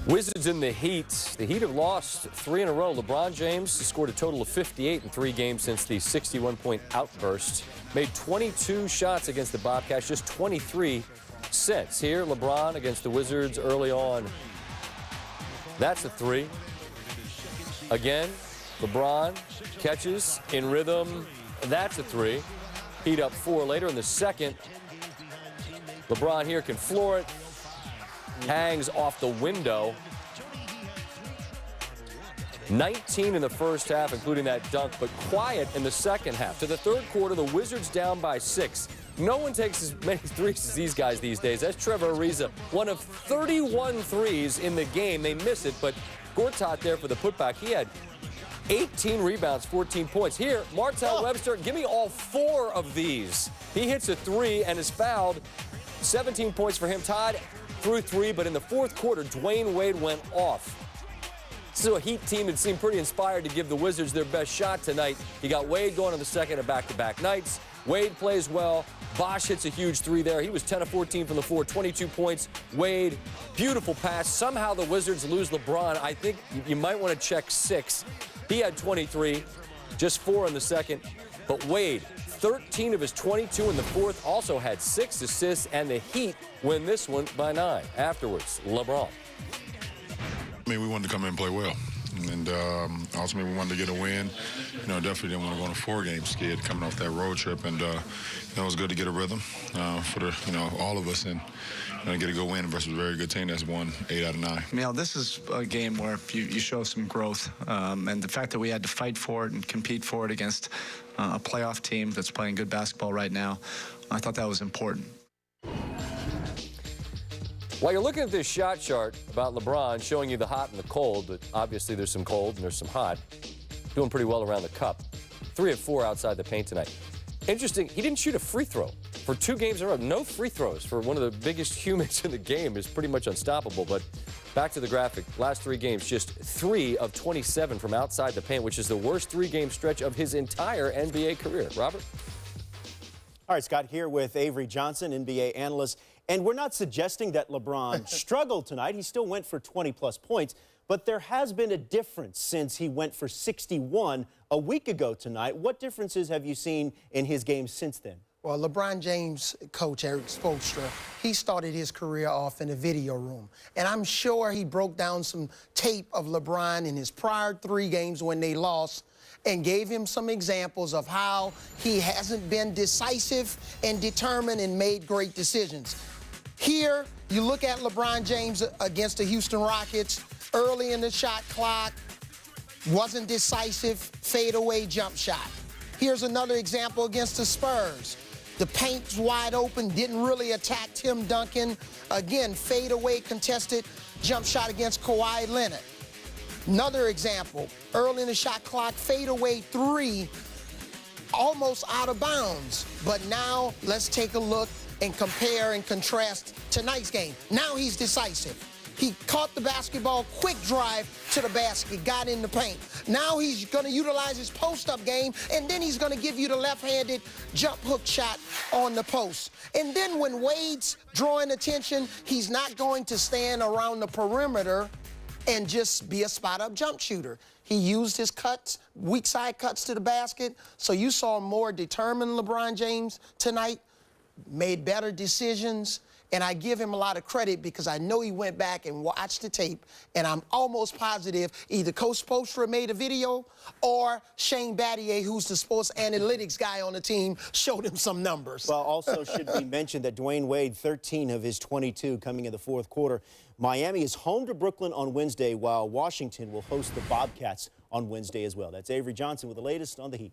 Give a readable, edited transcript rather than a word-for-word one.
Wizards in the Heat. The Heat have lost 3 in a row. LeBron James has scored a total of 58 in 3 games since the 61-point outburst. Made 22 shots against the Bobcats, just 23 since. Here, LeBron against the Wizards early on. That's a 3. Again, LeBron catches in rhythm. That's a 3. Heat up 4 later in the second. LeBron here can floor it. Hangs off the window. 19 in the first half, including that dunk, but quiet in the second half. To the third quarter, the Wizards down by 6. No one takes as many threes as these guys these days. That's Trevor Ariza, one of 31 threes in the game. They miss it, but Gortat there for the putback. He had 18 rebounds, 14 points. Here, Martell Webster, give me all 4 of these. He hits a 3 and is fouled. 17 points for him, tied through 3, but in the fourth quarter, Dwayne Wade went off. This is a Heat team that seemed pretty inspired to give the Wizards their best shot tonight. You got Wade going on the second of back-to-back nights. Wade plays well. Bosh hits a huge 3 there. He was 10 of 14 from the floor, 22 points. Wade, beautiful pass. Somehow the Wizards lose LeBron. I think you might want to check 6. He had 23, just 4 in the second. But Wade, 13 of his 22 in the fourth, also had 6 assists, and the Heat win this one by 9. Afterwards, LeBron. I mean, we wanted to come in and play well, and ultimately we wanted to get a win. You know, definitely didn't want to go on a 4-game skid coming off that road trip, and it was good to get a rhythm for the, all of us, and get a good win versus a very good team that's won 8 out of 9. You know, this is a game where you show some growth, and the fact that we had to fight for it and compete for it against a playoff team that's playing good basketball right now, I thought that was important. While you're looking at this shot chart about LeBron showing you the hot and the cold, but obviously there's some cold and there's some hot, doing pretty well around the cup. 3 of 4 outside the paint tonight. Interesting, he didn't shoot a free throw for 2 games in a row. No free throws for one of the biggest humans in the game. Is pretty much unstoppable. But back to the graphic. Last 3 games, just 3 of 27 from outside the paint, which is the worst 3-game stretch of his entire NBA career. Robert? All right, Scott, here with Avery Johnson, NBA analyst. And we're not suggesting that LeBron struggled tonight. He still went for 20-plus points. But there has been a difference since he went for 61 a week ago tonight. What differences have you seen in his game since then? Well, LeBron James coach, Eric Spoelstra, he started his career off in the video room. And I'm sure he broke down some tape of LeBron in his prior 3 games when they lost and gave him some examples of how he hasn't been decisive and determined and made great decisions. Here, you look at LeBron James against the Houston Rockets, early in the shot clock, wasn't decisive, fadeaway jump shot. Here's another example against the Spurs. The paint's wide open, didn't really attack Tim Duncan. Again, fadeaway contested jump shot against Kawhi Leonard. Another example, early in the shot clock, fadeaway 3, almost out of bounds. But now let's take a look and compare and contrast tonight's game. Now he's decisive. He caught the basketball, quick drive to the basket, got in the paint. Now he's going to utilize his post-up game, and then he's going to give you the left-handed jump hook shot on the post. And then when Wade's drawing attention, he's not going to stand around the perimeter and just be a spot-up jump shooter. He used his cuts, weak side cuts to the basket. So you saw a more determined LeBron James tonight, made better decisions. And I give him a lot of credit because I know he went back and watched the tape, and I'm almost positive either Coach Spoelstra made a video or Shane Battier, who's the sports analytics guy on the team, showed him some numbers. Well, also should be mentioned that Dwayne Wade, 13 of his 22 coming in the fourth quarter. Miami is home to Brooklyn on Wednesday, while Washington will host the Bobcats on Wednesday as well. That's Avery Johnson with the latest on the Heat.